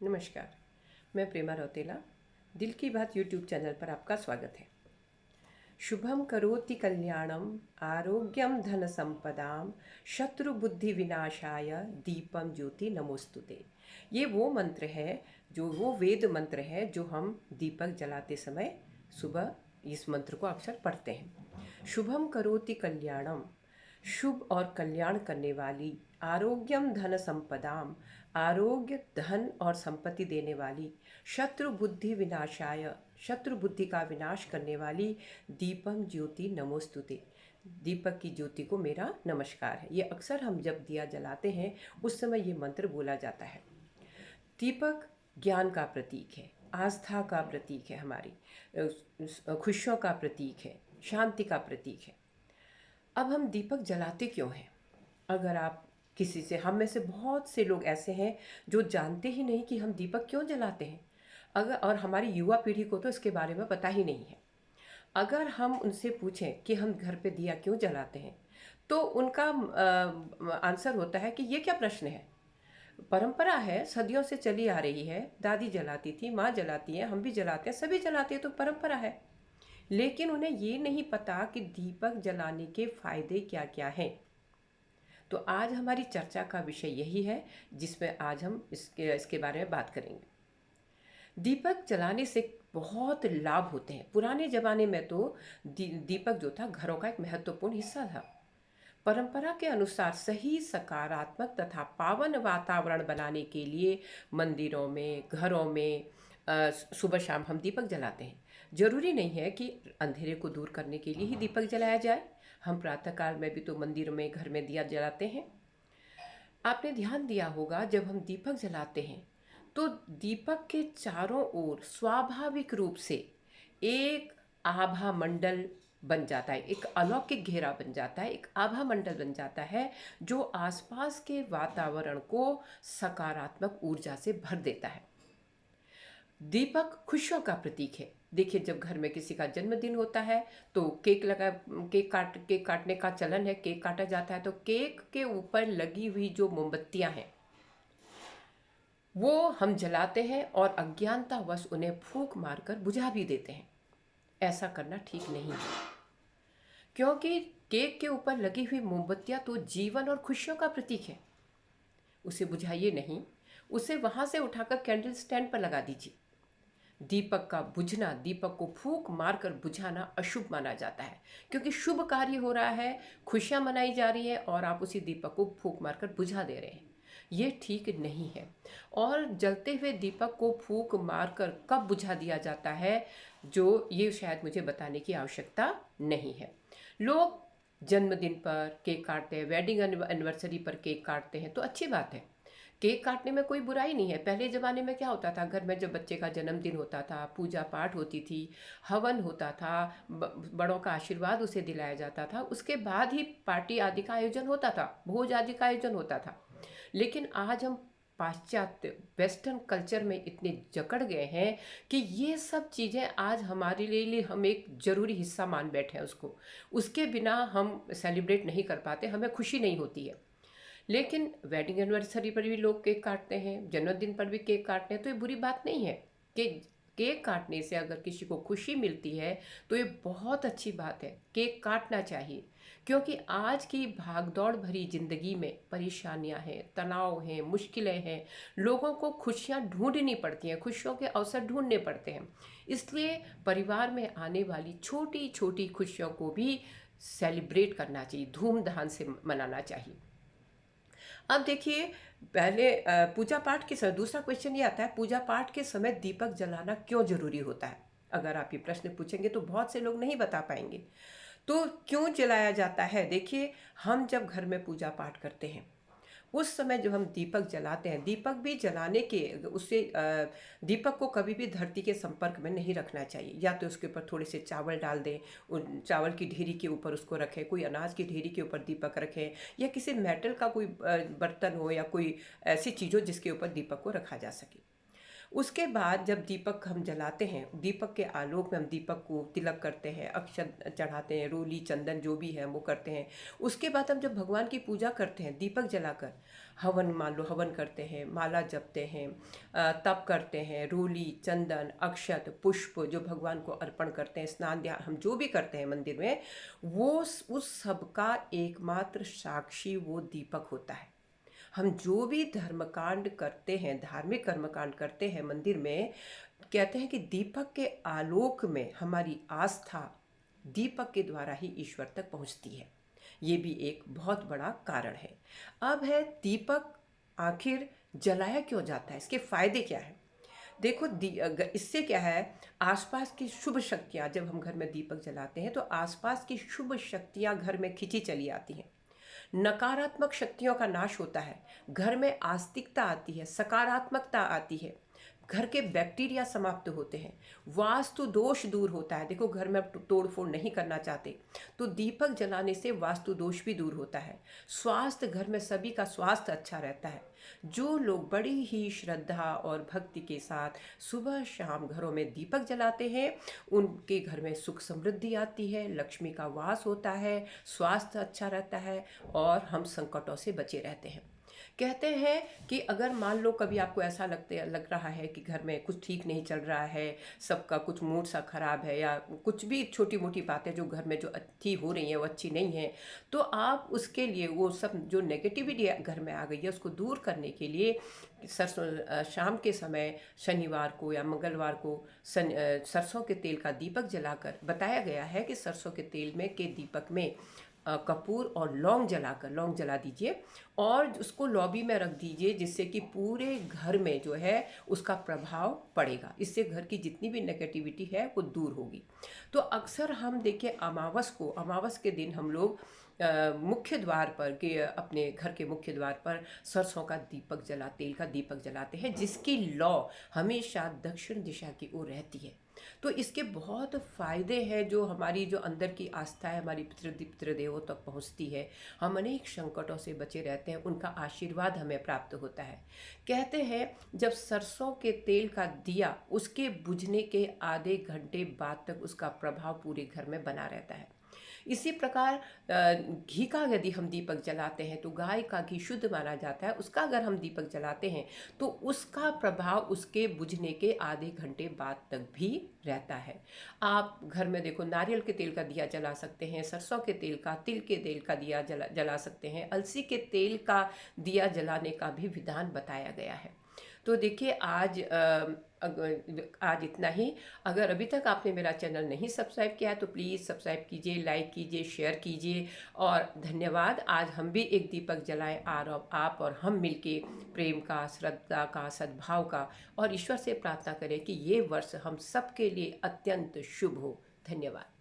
नमस्कार। मैं प्रेमा रौतेला। दिल की बात यूट्यूब चैनल पर आपका स्वागत है। शुभम करोति कल्याणम आरोग्यम धन संपदाम शत्रु बुद्धि विनाशाय दीपम ज्योति नमोस्तुते। ये वो मंत्र है, जो वो वेद मंत्र है जो हम दीपक जलाते समय सुबह इस मंत्र को अक्सर पढ़ते हैं। शुभम करोति कल्याणम, शुभ और कल्याण करने वाली, आरोग्यम धन संपदाम, आरोग्य धन और संपत्ति देने वाली, शत्रु बुद्धि विनाशाय, शत्रु बुद्धि का विनाश करने वाली, दीपम ज्योति नमोस्तुते, दीपक की ज्योति को मेरा नमस्कार है। ये अक्सर हम जब दिया जलाते हैं उस समय ये मंत्र बोला जाता है। दीपक ज्ञान का प्रतीक है, आस्था का प्रतीक है, हमारी खुशियों का प्रतीक है, शांति का प्रतीक है। अब हम दीपक जलाते क्यों हैं? अगर आप किसी से, हम में से बहुत से लोग ऐसे हैं जो जानते ही नहीं कि हम दीपक क्यों जलाते हैं। अगर, और हमारी युवा पीढ़ी को तो इसके बारे में पता ही नहीं है। अगर हम उनसे पूछें कि हम घर पे दिया क्यों जलाते हैं, तो उनका आंसर होता है कि ये क्या प्रश्न है। परंपरा है, सदियों से चली आ रही है, दादी जलाती थी, माँ जलाती है, हम भी जलाते हैं, सभी जलाते हैं, तो परंपरा है। लेकिन उन्हें ये नहीं पता कि दीपक जलाने के फायदे क्या क्या हैं। तो आज हमारी चर्चा का विषय यही है, जिसमें आज हम इसके बारे में बात करेंगे। दीपक जलाने से बहुत लाभ होते हैं। पुराने ज़माने में तो दीपक जो था घरों का एक महत्वपूर्ण हिस्सा था। परंपरा के अनुसार सही, सकारात्मक तथा पावन वातावरण बनाने के लिए मंदिरों में, घरों में सुबह शाम हम दीपक जलाते हैं। जरूरी नहीं है कि अंधेरे को दूर करने के लिए ही दीपक जलाया जाए। हम प्रातःकाल में भी तो मंदिरों में, घर में दिया जलाते हैं। आपने ध्यान दिया होगा, जब हम दीपक जलाते हैं तो दीपक के चारों ओर स्वाभाविक रूप से एक आभा मंडल बन जाता है, एक अलौकिक घेरा बन जाता है, एक आभा मंडल बन जाता है, जो आसपास के वातावरण को सकारात्मक ऊर्जा से भर देता है। दीपक खुशियों का प्रतीक है। देखिए, जब घर में किसी का जन्मदिन होता है तो केक काटने का चलन है, केक काटा जाता है, तो केक के ऊपर लगी हुई जो मोमबत्तियां हैं वो हम जलाते हैं और अज्ञानतावश उन्हें फूंक मारकर बुझा भी देते हैं। ऐसा करना ठीक नहीं है, क्योंकि केक के ऊपर लगी हुई मोमबत्तियां तो जीवन और खुशियों का प्रतीक है। उसे बुझाइए नहीं, उसे वहां से उठाकर कैंडल स्टैंड पर लगा दीजिए। दीपक का बुझना, दीपक को फूंक मारकर बुझाना अशुभ माना जाता है, क्योंकि शुभ कार्य हो रहा है, खुशियां मनाई जा रही है और आप उसी दीपक को फूंक मारकर बुझा दे रहे हैं। ये ठीक नहीं है। और जलते हुए दीपक को फूंक मारकर कब बुझा दिया जाता है, जो ये शायद मुझे बताने की आवश्यकता नहीं है। लोग जन्मदिन पर केक काटते हैं, वेडिंग एनिवर्सरी पर केक काटते हैं, तो अच्छी बात है। केक काटने में कोई बुराई नहीं है। पहले ज़माने में क्या होता था, घर में जब बच्चे का जन्मदिन होता था, पूजा पाठ होती थी, हवन होता था, बड़ों का आशीर्वाद उसे दिलाया जाता था, उसके बाद ही पार्टी आदि का आयोजन होता था, भोज आदि का आयोजन होता था। लेकिन आज हम पाश्चात्य वेस्टर्न कल्चर में इतने जकड़ गए हैं कि ये सब चीज़ें आज हमारे लिए हम एक ज़रूरी हिस्सा मान बैठे हैं उसको। उसके बिना हम सेलिब्रेट नहीं कर पाते, हमें खुशी नहीं होती है। लेकिन वेडिंग एनिवर्सरी पर भी लोग केक काटते हैं, जन्मदिन पर भी केक काटते हैं, तो ये बुरी बात नहीं है कि केक काटने से अगर किसी को खुशी मिलती है तो ये बहुत अच्छी बात है। केक काटना चाहिए, क्योंकि आज की भागदौड़ भरी जिंदगी में परेशानियां हैं, तनाव हैं, मुश्किलें हैं, लोगों को खुशियां ढूंढनी पड़ती हैं, खुशियों के अवसर ढूंढने पड़ते हैं। इसलिए परिवार में आने वाली छोटी छोटी खुशियों को भी सेलिब्रेट करना चाहिए, धूमधाम से मनाना चाहिए। अब देखिए, पहले पूजा पाठ के समय दूसरा क्वेश्चन ये आता है, पूजा पाठ के समय दीपक जलाना क्यों जरूरी होता है? अगर आप ये प्रश्न पूछेंगे तो बहुत से लोग नहीं बता पाएंगे। तो क्यों जलाया जाता है? देखिए, हम जब घर में पूजा पाठ करते हैं उस समय जब हम दीपक जलाते हैं, दीपक भी जलाने के उससे दीपक को कभी भी धरती के संपर्क में नहीं रखना चाहिए। या तो उसके ऊपर थोड़े से चावल डाल दें, उन चावल की ढेरी के ऊपर उसको रखें, कोई अनाज की ढेरी के ऊपर दीपक रखें, या किसी मेटल का कोई बर्तन हो या कोई ऐसी चीज़ हो जिसके ऊपर दीपक को रखा जा सके। उसके बाद जब दीपक हम जलाते हैं, दीपक के आलोक में हम दीपक को तिलक करते हैं, अक्षत चढ़ाते हैं, रोली चंदन जो भी है वो करते हैं। उसके बाद हम जब भगवान की पूजा करते हैं दीपक जलाकर, हवन मान लो हवन करते हैं, माला जपते हैं, तप करते हैं, रोली चंदन अक्षत पुष्प जो भगवान को अर्पण करते हैं, स्नान ध्यान हम जो भी करते हैं मंदिर में, वो उस सब का एकमात्र साक्षी वो दीपक होता है। हम जो भी धर्मकांड करते हैं, धार्मिक कर्मकांड करते हैं मंदिर में, कहते हैं कि दीपक के आलोक में हमारी आस्था दीपक के द्वारा ही ईश्वर तक पहुंचती है। ये भी एक बहुत बड़ा कारण है। अब है दीपक आखिर जलाया क्यों जाता है, इसके फायदे क्या है। देखो इससे क्या है, आसपास की शुभ शक्तियाँ, जब हम घर में दीपक जलाते हैं तो आसपास की शुभ शक्तियाँ घर में खिंची चली आती हैं, नकारात्मक शक्तियों का नाश होता है, घर में आस्तिकता आती है, सकारात्मकता आती है, घर के बैक्टीरिया समाप्त होते हैं, वास्तु दोष दूर होता है। देखो घर में आप तोड़ फोड़ नहीं करना चाहते तो दीपक जलाने से वास्तु दोष भी दूर होता है, स्वास्थ्य, घर में सभी का स्वास्थ्य अच्छा रहता है। जो लोग बड़ी ही श्रद्धा और भक्ति के साथ सुबह शाम घरों में दीपक जलाते हैं, उनके घर में सुख समृद्धि आती है, लक्ष्मी का वास होता है, स्वास्थ्य अच्छा रहता है और हम संकटों से बचे रहते हैं। कहते हैं कि अगर मान लो कभी आपको ऐसा लग रहा है कि घर में कुछ ठीक नहीं चल रहा है, सबका कुछ मूड सा खराब है, या कुछ भी छोटी मोटी बातें जो घर में जो अच्छी हो रही हैं वो अच्छी नहीं है, तो आप उसके लिए वो सब जो नेगेटिविटी घर में आ गई है उसको दूर करने के लिए सरसों शाम के समय शनिवार को या मंगलवार को सरसों के तेल का दीपक जलाकर, बताया गया है कि सरसों के तेल में के दीपक में कपूर और लौंग जला दीजिए और उसको लॉबी में रख दीजिए, जिससे कि पूरे घर में जो है उसका प्रभाव पड़ेगा। इससे घर की जितनी भी नेगेटिविटी है वो दूर होगी। तो अक्सर हम देखिए अमावस के दिन हम लोग मुख्य द्वार पर के अपने घर के मुख्य द्वार पर सरसों का तेल का दीपक जलाते हैं, जिसकी लौ हमेशा दक्षिण दिशा की ओर रहती है। तो इसके बहुत फ़ायदे हैं, जो हमारी जो अंदर की आस्था है हमारी पितृदेवों तक पहुंचती है, हम अनेक संकटों से बचे रहते हैं, उनका आशीर्वाद हमें प्राप्त होता है। कहते हैं जब सरसों के तेल का दिया उसके बुझने के आधे घंटे बाद तक उसका प्रभाव पूरे घर में बना रहता है। इसी प्रकार घी का यदि हम दीपक जलाते हैं तो गाय का घी शुद्ध माना जाता है, उसका अगर हम दीपक जलाते हैं तो उसका प्रभाव उसके बुझने के आधे घंटे बाद तक भी रहता है। आप घर में देखो नारियल के तेल का दिया जला सकते हैं, सरसों के तेल का, तिल के तेल का दिया जला सकते हैं, अलसी के तेल का दिया जलाने का भी विधान बताया गया है। तो देखिए आज इतना ही। अगर अभी तक आपने मेरा चैनल नहीं सब्सक्राइब किया है तो प्लीज़ सब्सक्राइब कीजिए, लाइक कीजिए, शेयर कीजिए और धन्यवाद। आज हम भी एक दीपक जलाएं, आप और हम मिलके प्रेम का, श्रद्धा का, सद्भाव का, और ईश्वर से प्रार्थना करें कि ये वर्ष हम सबके लिए अत्यंत शुभ हो। धन्यवाद।